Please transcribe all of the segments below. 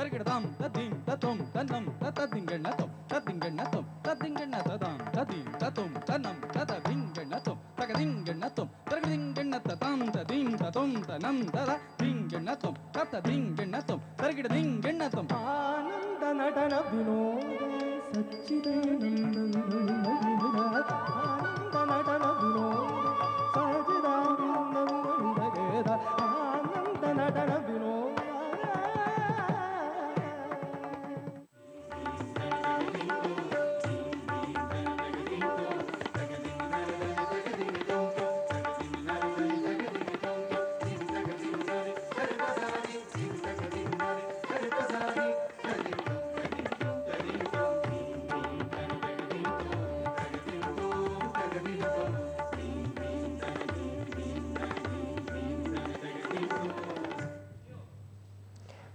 तरिगिड़दाम तदीम ततुम तन्नम ततदिंगन्नतुम तदिंगन्नतुम तदिंगन्नतदाम तदीम ततुम तन्नम ततदिंगन्नतुम तकदिंगन्नतुम तरिगिड़दिंगन्नतताम तदीम ततुम तन्नम ततदिंगन्नतुम ततदिंगन्नतुम तरिगिड़दिंगन्नतुम आनंद नटन विनोद सच्चिदानंद आनंद नटन विनोद सच्चिदानंद आनंद नटन विनोद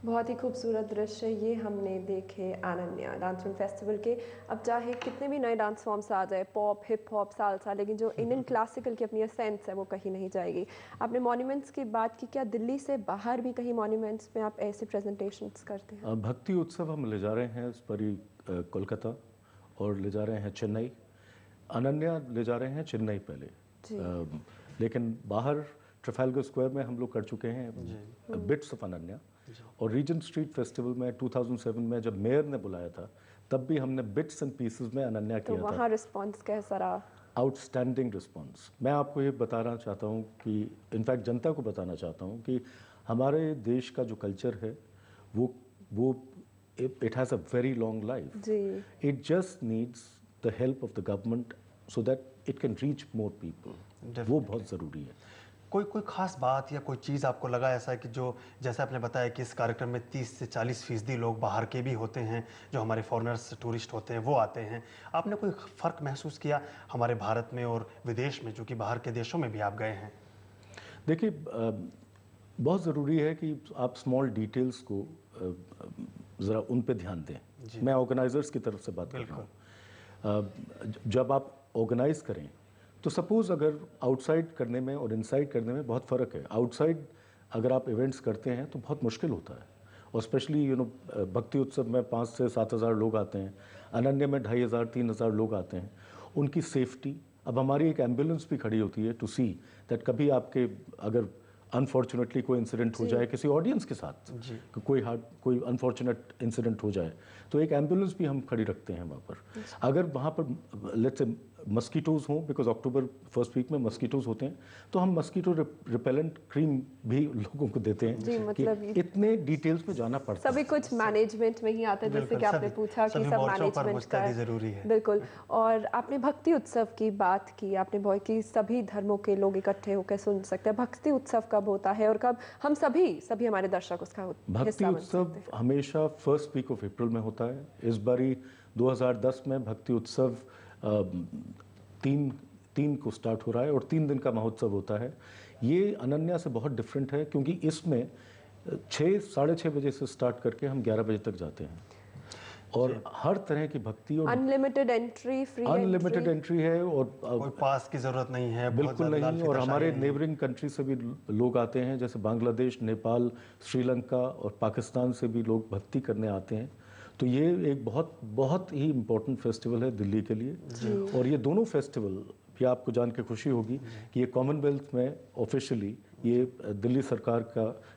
बहुत ही खूबसूरत दृश्य ये हमने देखे अनन्या डांस फिल्म फेस्टिवल के। अब चाहे कितने भी नए डांस फॉर्म्स आ जाए, पॉप, हिप हॉप, सालसा, लेकिन जो इंडियन क्लासिकल की अपनी एसेंस है वो कहीं नहीं जाएगी। आपने मॉन्यूमेंट्स की बात की, क्या दिल्ली से बाहर भी कहीं मॉन्यूमेंट्स में आप ऐसे प्रेजेंटेशंस करते हैं? भक्ति उत्सव हम ले जा रहे हैं इस परी कोलकाता और ले जा रहे हैं चेन्नई। अनन्या ले जा रहे हैं चेन्नई पहले, लेकिन बाहर ट्रफाल्गर स्क्वायर में हम लोग कर चुके हैं बिट्स ऑफ अनन्या। और रीजेंट स्ट्रीट फेस्टिवल में 2007 में जब मेयर ने बुलाया था तब भी हमने बिट्स एंड पीसेस में अनन्या किया था। तो वहाँ रिस्पॉन्स कैसा रहा? Outstanding response. मैं आपको ये बताना चाहता हूँ कि इनफैक्ट जनता को बताना चाहता हूँ कि हमारे देश का जो कल्चर है वो it has a very long life. It just needs the help of the government so that it can reach more people. वो बहुत ज़रूरी है। कोई खास बात या कोई चीज़ आपको लगा ऐसा है कि जो जैसे आपने बताया कि इस कार्यक्रम में 30 से 40% लोग बाहर के भी होते हैं, जो हमारे फॉरेनर्स टूरिस्ट होते हैं वो आते हैं, आपने कोई फ़र्क महसूस किया हमारे भारत में और विदेश में, जो कि बाहर के देशों में भी आप गए हैं? देखिए, बहुत ज़रूरी है कि आप स्मॉल डिटेल्स को ज़रा उन पे ध्यान दें। मैं ऑर्गेनाइजर्स की तरफ से बात कर रहा हूँ। जब आप ऑर्गेनाइज करें तो सपोज़ अगर आउटसाइड करने में और इनसाइड करने में बहुत फ़र्क है। आउटसाइड अगर आप इवेंट्स करते हैं तो बहुत मुश्किल होता है, और स्पेशली भक्ति उत्सव में 5 से 7 हज़ार लोग आते हैं, अनन्या में 2500-3000 लोग आते हैं। उनकी सेफ्टी, अब हमारी एक एम्बुलेंस भी खड़ी होती है टू सी दैट कभी आपके अगर अनफॉर्चुनेटली कोई इंसिडेंट हो जाए किसी ऑडियंस के साथ, कोई अनफॉर्चुनेट इंसिडेंट हो जाए तो एक एम्बुलेंस भी हम खड़ी रखते हैं वहाँ पर। अगर वहाँ पर लेट्स से मस्कीटोज़ हों, बिकॉज अक्टूबर फर्स्ट वीक में मस्कीटोज़ होते हैं, तो हम मस्कीटो रिपेलेंट क्रीम भी लोगों को देते हैं। मतलब इतने डिटेल्स में जाना पड़ता है। सभी कुछ मैनेजमेंट में ही आता है, जैसे कि आपने पूछा कि सब मैनेजमेंट का ज़रूरी है। बिल्कुल। और आपने भक्ति उत्सव की बात की, आपने बहुत कि सभी धर्मों के लोग इकट्ठे होकर सुन सकते हैं। भक्ति उत्सव कब होता है और कब हम सभी हमारे दर्शक उसका भक्ति उत्सव हमेशा फर्स्ट वीक ऑफ अप्रैल में होता है। इस बारी 2010 में भक्ति उत्सव 3 को स्टार्ट हो रहा है और 3 दिन का महोत्सव होता है। ये अनन्या से बहुत डिफरेंट है क्योंकि इसमें 6-6:30 बजे से स्टार्ट करके हम 11 बजे तक जाते हैं, और हर तरह की भक्ति और unlimited entry, free unlimited entry है, और कोई पास की ज़रूरत नहीं है, बिल्कुल नहीं। और हमारे नेबरिंग कंट्री से भी लोग आते हैं, जैसे बांग्लादेश, नेपाल, श्रीलंका और पाकिस्तान से भी लोग भक्ति करने आते हैं। तो ये एक बहुत ही इम्पोर्टेंट फेस्टिवल है दिल्ली के लिए। और ये दोनों फेस्टिवल भी आपको जान के खुशी होगी कि ये कॉमनवेल्थ में ऑफिशियली ये दिल्ली सरकार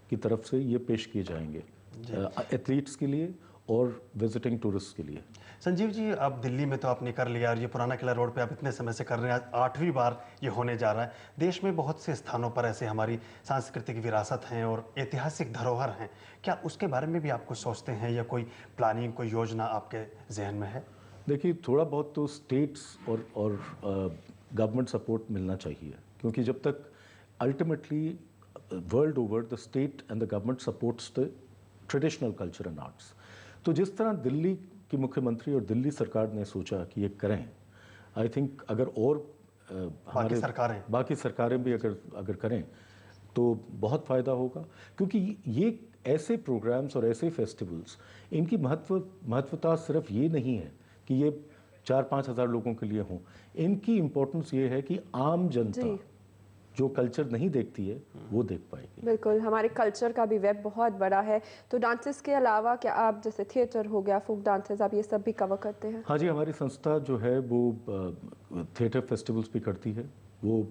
की तरफ से ये पेश किए जाएंगे एथलीट्स के लिए और विजिटिंग टूरिस्ट के लिए। संजीव जी, अब दिल्ली में तो आपने कर लिया, और ये पुराना किला रोड पे आप इतने समय से कर रहे हैं, 8वीं बार ये होने जा रहा है। देश में बहुत से स्थानों पर ऐसे हमारी सांस्कृतिक विरासत हैं और ऐतिहासिक धरोहर हैं, क्या उसके बारे में भी आप कुछ सोचते हैं या कोई प्लानिंग, कोई योजना आपके जहन में है? देखिए, थोड़ा बहुत तो स्टेट्स और गवर्नमेंट सपोर्ट मिलना चाहिए, क्योंकि जब तक ultimately world over the state and the government supports the traditional culture and arts. तो जिस तरह दिल्ली की मुख्यमंत्री और दिल्ली सरकार ने सोचा कि ये करें, आई थिंक अगर और बाकी सरकारें भी अगर करें तो बहुत फ़ायदा होगा। क्योंकि ये ऐसे प्रोग्राम्स और ऐसे फेस्टिवल्स, इनकी महत्वता सिर्फ ये नहीं है कि ये 4-5 हज़ार लोगों के लिए हों। इनकी इम्पोर्टेंस ये है कि आम जनता जो कल्चर नहीं देखती है वो देख पाएगी। बिल्कुल, हमारे कल्चर का भी वेब बहुत बड़ा है। तो डांसेस के अलावा क्या आप जैसे थिएटर हो गया, फोक डांसेस, आप ये सब भी कवर करते हैं? हाँ जी, हमारी संस्था जो है वो थिएटर फेस्टिवल्स भी करती है, वो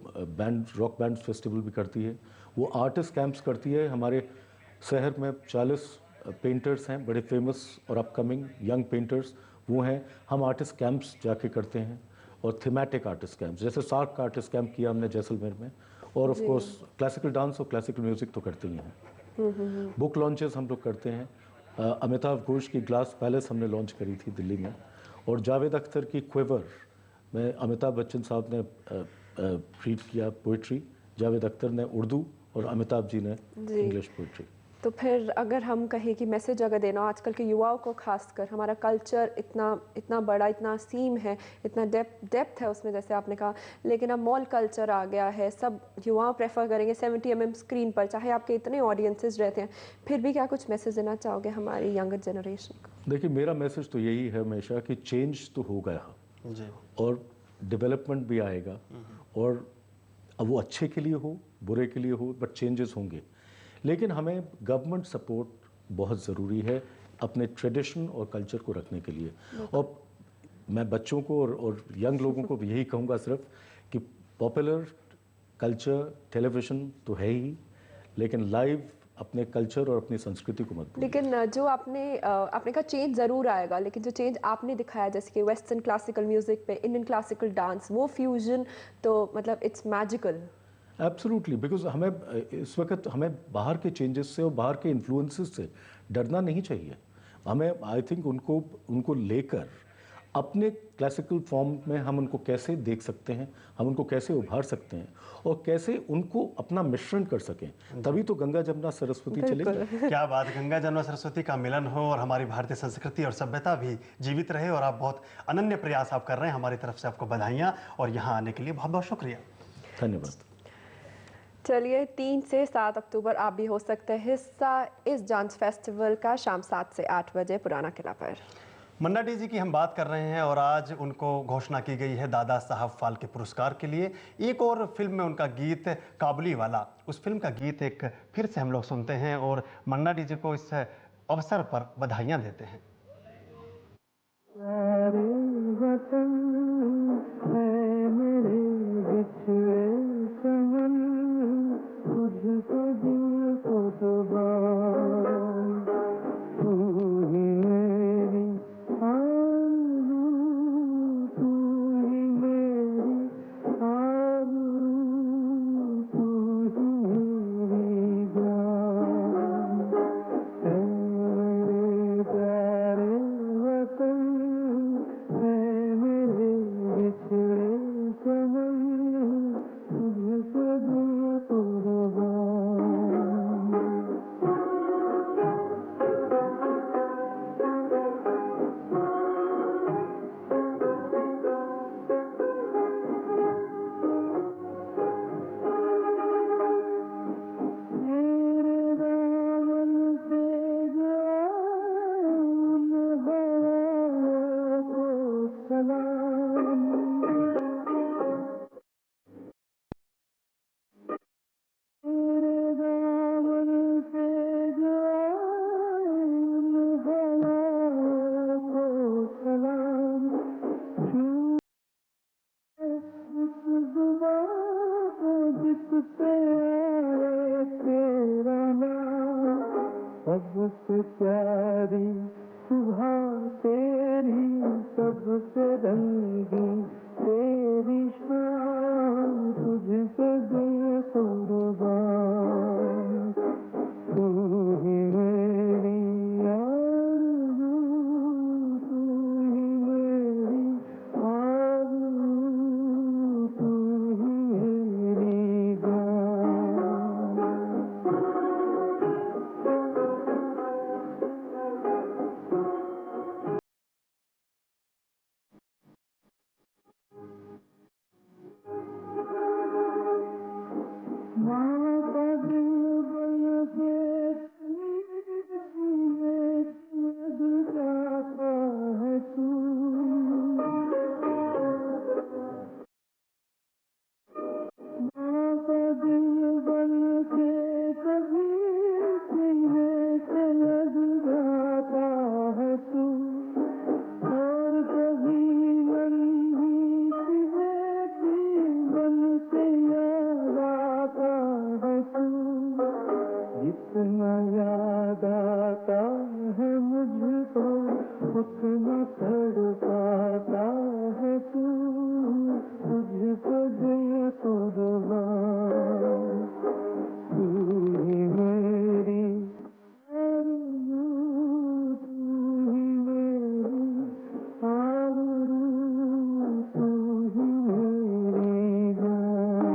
रॉक बैंड फेस्टिवल भी करती है, वो आर्टिस्ट कैंप्स करती है। हमारे शहर में 40 पेंटर्स हैं, बड़े फेमस और अपकमिंग यंग पेंटर्स, वो हैं। हम आर्टिस्ट कैंप्स जाके करते हैं और थीमेटिक आर्टिस्ट कैंप्स, जैसे सार्क का आर्टिस्ट कैंप किया हमने जैसलमेर में। और ऑफ कोर्स क्लासिकल डांस और क्लासिकल म्यूज़िक तो करते ही हैं। बुक लॉन्चेस हम लोग करते हैं। अमिताभ घोष की ग्लास पैलेस हमने लॉन्च करी थी दिल्ली में, और जावेद अख्तर की क्विवर में अमिताभ बच्चन साहब ने रीड किया पोइट्री, जावेद अख्तर ने उर्दू और अमिताभ जी ने इंग्लिश पोइट्री। तो फिर अगर हम कहें कि मैसेज अगर देना आजकल के युवाओं को, खासकर हमारा कल्चर इतना बड़ा, इतना सीम है, इतना डेप्थ है उसमें, जैसे आपने कहा, लेकिन अब मॉल कल्चर आ गया है, सब युवा प्रेफर करेंगे 70 mm स्क्रीन पर, चाहे आपके इतने ऑडियंसेस रहते हैं, फिर भी क्या कुछ मैसेज देना चाहोगे हमारी यंगर जनरेशन को? देखिए, मेरा मैसेज तो यही है हमेशा कि चेंज तो हो गया जी। और डेवलपमेंट भी आएगा, और अब वो अच्छे के लिए हो बुरे के लिए हो, बट चेंजेस होंगे। लेकिन हमें गवर्नमेंट सपोर्ट बहुत ज़रूरी है अपने ट्रेडिशन और कल्चर को रखने के लिए। और मैं बच्चों को और यंग लोगों को भी यही कहूँगा सिर्फ कि पॉपुलर कल्चर टेलीविज़न तो है ही, लेकिन लाइव अपने कल्चर और अपनी संस्कृति को मत भूलिए। लेकिन जो आपने कहा चेंज ज़रूर आएगा, लेकिन जो चेंज आपने दिखाया जैसे कि वेस्टर्न क्लासिकल म्यूज़िक पे इंडियन क्लासिकल डांस, वो फ्यूजन तो मतलब इट्स मैजिकल। एब्सोल्युटली, बिकॉज हमें इस वक्त हमें बाहर के चेंजेस से और बाहर के इन्फ्लुएंसेस से डरना नहीं चाहिए। हमें आई थिंक उनको लेकर अपने क्लासिकल फॉर्म में हम उनको कैसे देख सकते हैं, हम उनको कैसे उभार सकते हैं, और कैसे उनको अपना मिश्रण कर सकें, तभी तो गंगा जमुना सरस्वती चलेगी। क्या बात, गंगा जमुना सरस्वती का मिलन हो और हमारी भारतीय संस्कृति और सभ्यता भी जीवित रहे। और आप बहुत अनन्य प्रयास आप कर रहे हैं, हमारी तरफ से आपको बधाइयाँ और यहाँ आने के लिए बहुत बहुत शुक्रिया। धन्यवाद। चलिए, 3 से 7 अक्टूबर आप भी हो सकते हैं हिस्सा इस डांस फेस्टिवल का, शाम 7 से 8 बजे पुराना किला पर। मन्ना डी जी की हम बात कर रहे हैं और आज उनको घोषणा की गई है दादा साहब फाल्के पुरस्कार के लिए। एक और फिल्म में उनका गीत काबुली वाला, उस फिल्म का गीत एक फिर से हम लोग सुनते हैं और मन्ना डी जी को इस अवसर पर बधाइयाँ देते हैं। प्यारे वतन है मेरे बिछड़े चमन, तुझको दिल को कुर्बान, तू ही मेरी आरज़ू, तू ही मेरी आरज़ू, तू ही मेरी जान, ऐ मेरे प्यारे वतन है मेरे बिछड़े चमन, तुझसे दिल कुर्बान। मेरे दामन से जो उन हवाओं को सलाम, मेरे दामन से जो उन हवाओं को सलाम, उस जुबां को जिससे आए तेरा नाम, सबसे प्यारी सुबह तेरी, सबसे रंगीन तेरी शान, तुझसे दिल कुर्बान, तू ही मेरी आरज़ू, तू ही मेरी आरज़ू, तू ही मेरी जान। माँ का जितना याद आता है मुझको उतना तड़पाता है तू, तुझको दिल कुर्बान, तू ही मेरी आरज़ू, तू ही मेरी आरज़ू, तू ही मेरी जान।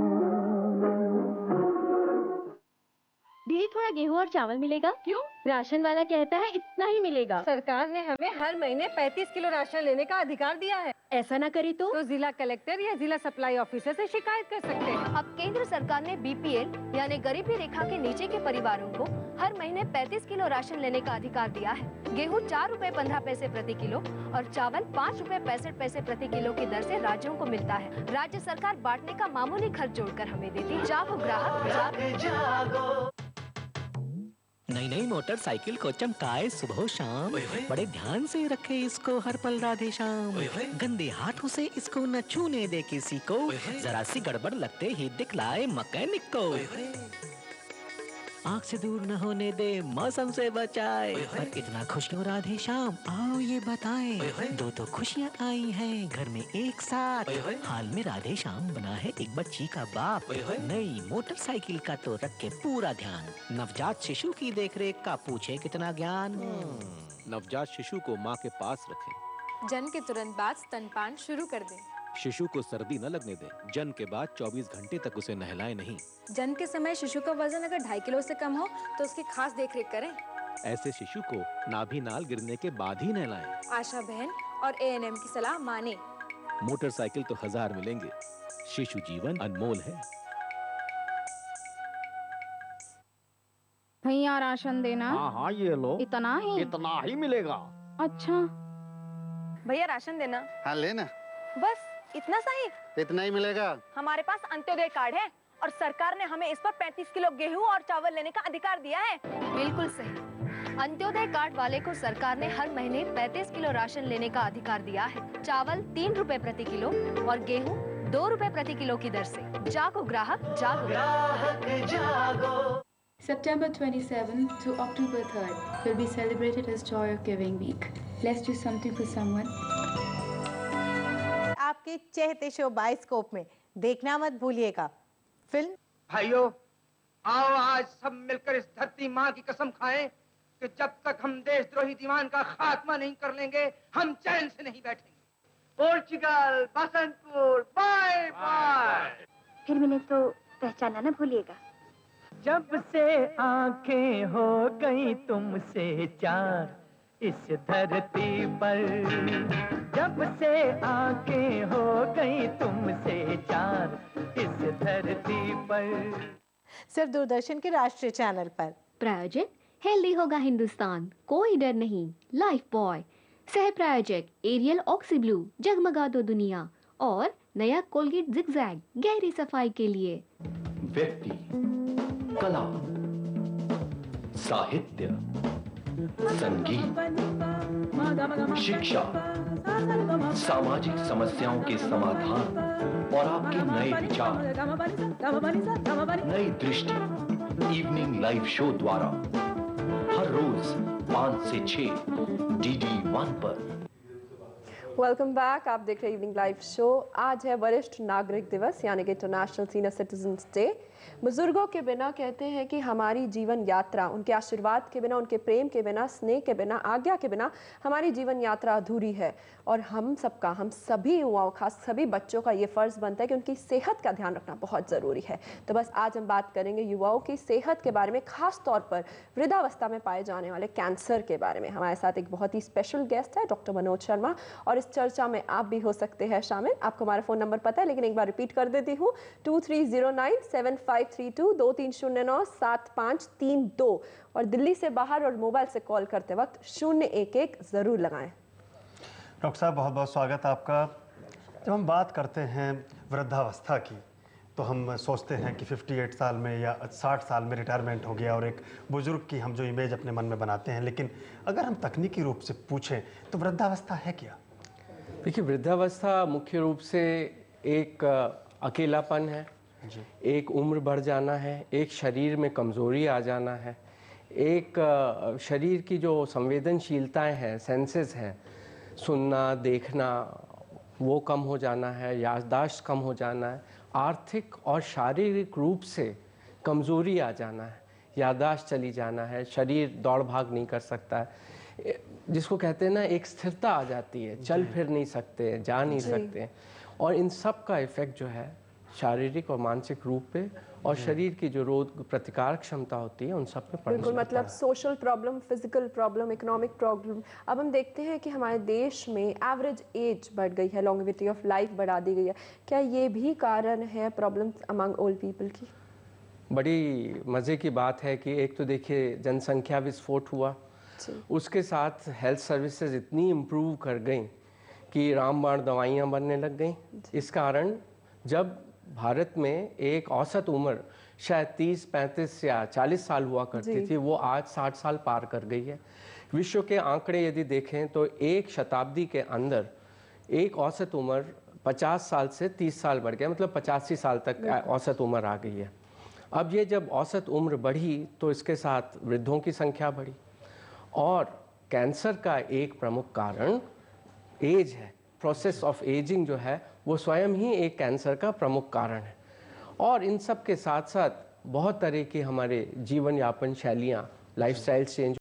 दीदी थोड़ा गेहूं और चावल मिलेगा? क्यों? राशन वाला कहता है इतना ही मिलेगा। सरकार ने हमें हर महीने 35 किलो राशन लेने का अधिकार दिया है। ऐसा ना करे तो जिला कलेक्टर या जिला सप्लाई ऑफिसर से शिकायत कर सकते हैं। अब केंद्र सरकार ने बीपीएल यानी गरीबी रेखा के नीचे के परिवारों को हर महीने 35 किलो राशन लेने का अधिकार दिया है। गेहूं 4 रुपए 15 पैसे प्रति किलो और चावल 5 रुपए 65 पैसे प्रति किलो की दर से राज्यों को मिलता है। राज्य सरकार बांटने का मामूली खर्च जोड़कर हमें देती है। जागो ग्राहक जागो। नई नई मोटरसाइकिल को चमकाए सुबह शाम, बड़े ध्यान से रखे इसको हर पल राधे श्याम। गंदे हाथों से इसको न छूने दे किसी को, जरा सी गड़बड़ लगते ही दिखलाए मैकेनिक को। आँख से दूर न होने दे, मौसम से बचाए, पर इतना खुश क्यों राधे श्याम, आओ ये बताएं। दो तो खुशियाँ आई हैं घर में एक साथ, हाल में राधे श्याम बना है एक बच्ची का बाप। नई मोटरसाइकिल का तो रखे पूरा ध्यान, नवजात शिशु की देखरेख का पूछे कितना ज्ञान। नवजात शिशु को माँ के पास रखें। जन्म के तुरंत बाद स्तनपान शुरू कर दें। शिशु को सर्दी न लगने दें। जन्म के बाद 24 घंटे तक उसे नहलाएं नहीं। जन्म के समय शिशु का वजन अगर 2.5 किलो से कम हो तो उसकी खास देखरेख करें। ऐसे शिशु को नाभि नाल गिरने के बाद ही नहलाएं। आशा बहन और एएनएम की सलाह माने। मोटरसाइकिल तो 1000 मिलेंगे, शिशु जीवन अनमोल है। भैया राशन देना। हाँ ये लो। इतना ही मिलेगा। अच्छा भैया राशन देना। हाँ लेना। बस इतना सा ही? इतना ही मिलेगा। हमारे पास अंत्योदय कार्ड है और सरकार ने हमें इस पर 35 किलो गेहूं और चावल लेने का अधिकार दिया है। बिल्कुल सही। अंत्योदय कार्ड वाले को सरकार ने हर महीने 35 किलो राशन लेने का अधिकार दिया है। चावल 3 रुपए प्रति किलो और गेहूं 2 रुपए प्रति किलो की दर से। जागो ग्राहक जागो। September 27th to October 3rd will be celebrated as Joy of Giving Week. Let's do something for someone. आपके चहते शो बाइस्कोप में देखना मत भूलिएगा। फिल्म भाइयों, आओ आज सब मिलकर इस धरती माँ की कसम खाएं कि जब तक हम देशद्रोही दीवान का खात्मा नहीं कर लेंगे, हम चैन से नहीं बैठेंगे। Portugal, Basantpur, bye bye. फिर मिले तो पहचाना न भूलिएगा। जब से आंखें हो गई तुमसे चार इस धरती पर, जब से आंखें हो गई तुमसे चार इस धरती पर। सिर्फ दूरदर्शन के राष्ट्रीय चैनल पर। प्रायोजक हेल्दी होगा हिंदुस्तान, कोई डर नहीं, लाइफ बॉय। सह प्रायोजक एरियल ऑक्सीब्लू, जगमगा दो दुनिया, और नया कोलगेट जिगजैग, गहरी सफाई के लिए। व्यक्ति, कला, साहित्य, संगीत, शिक्षा, सामाजिक समस्याओं के समाधान और आपके नए विचार, नई दृष्टि इवनिंग लाइव शो द्वारा हर रोज 5 से 6 DD1 पर। Welcome back. आप देख रहे हैं इवनिंग लाइव शो। आज है वरिष्ठ नागरिक दिवस यानी कि इंटरनेशनल सीनियर सिटीजन्स डे। बुजुर्गों के बिना कहते हैं कि हमारी जीवन यात्रा, उनके आशीर्वाद के बिना, उनके प्रेम के बिना, स्नेह के बिना, आज्ञा के बिना हमारी जीवन यात्रा अधूरी है। और हम सबका, हम सभी युवाओं, खास सभी बच्चों का ये फ़र्ज़ बनता है कि उनकी सेहत का ध्यान रखना बहुत ज़रूरी है। तो बस आज हम बात करेंगे युवाओं की सेहत के बारे में, ख़ास तौर पर वृद्धावस्था में पाए जाने वाले कैंसर के बारे में। हमारे साथ एक बहुत ही स्पेशल गेस्ट है, डॉक्टर मनोज शर्मा, और इस चर्चा में आप भी हो सकते हैं शामिल। आपको हमारा फ़ोन नंबर पता है, लेकिन एक बार रिपीट कर देती हूँ, 2309753223097532, और दिल्ली से बाहर और मोबाइल से कॉल करते वक्त 011 ज़रूर लगाएं। डॉक्टर साहब, बहुत बहुत स्वागत आपका। जब हम बात करते हैं वृद्धावस्था की तो हम सोचते हैं कि 58 साल में या 60 साल में रिटायरमेंट हो गया और एक बुज़ुर्ग की हम जो इमेज अपने मन में बनाते हैं। लेकिन अगर हम तकनीकी रूप से पूछें तो वृद्धावस्था है क्या? देखिए, वृद्धावस्था मुख्य रूप से एक अकेलापन है, एक उम्र बढ़ जाना है, एक शरीर में कमज़ोरी आ जाना है, एक शरीर की जो संवेदनशीलताएं हैं, सेंसेस हैं, सुनना, देखना, वो कम हो जाना है, याददाश्त कम हो जाना है, आर्थिक और शारीरिक रूप से कमज़ोरी आ जाना है, याददाश्त चली जाना है, शरीर दौड़ भाग नहीं कर सकता है, जिसको कहते हैं ना एक स्थिरता आ जाती है, चल फिर नहीं सकते, जा नहीं सकते, और इन सब का इफ़ेक्ट जो है शारीरिक और मानसिक रूप पे और शरीर की जो रोग प्रतिकार क्षमता होती है उन सब पे पड़ता बिल्कुल, मतलब social problem, physical problem, economic problem. अब हम देखते हैं कि हमारे देश में एवरेज एज बढ़ गई है, लॉन्गेविटी ऑफ लाइफ बढ़ा दी गई है। क्या ये भी कारण है प्रॉब्लम अमंग ओल्ड पीपल की? बड़ी मज़े की बात है कि एक तो देखिए जनसंख्या विस्फोट हुआ, उसके साथ हेल्थ सर्विसेज इतनी इम्प्रूव कर गई कि रामबाण दवाइयाँ बनने लग गई। इस कारण जब भारत में एक औसत उम्र शायद 30, 35 या 40 साल हुआ करती थी, वो आज 60 साल पार कर गई है। विश्व के आंकड़े यदि देखें तो एक शताब्दी के अंदर एक औसत उम्र 50 साल से 30 साल बढ़ गया, मतलब 85 साल तक औसत उम्र आ गई है। अब ये जब औसत उम्र बढ़ी तो इसके साथ वृद्धों की संख्या बढ़ी, और कैंसर का एक प्रमुख कारण एज है। प्रोसेस ऑफ एजिंग जो है वो स्वयं ही एक कैंसर का प्रमुख कारण है। और इन सब के साथ साथ बहुत तरह की हमारे जीवन यापन शैलियाँ, लाइफस्टाइल चेंज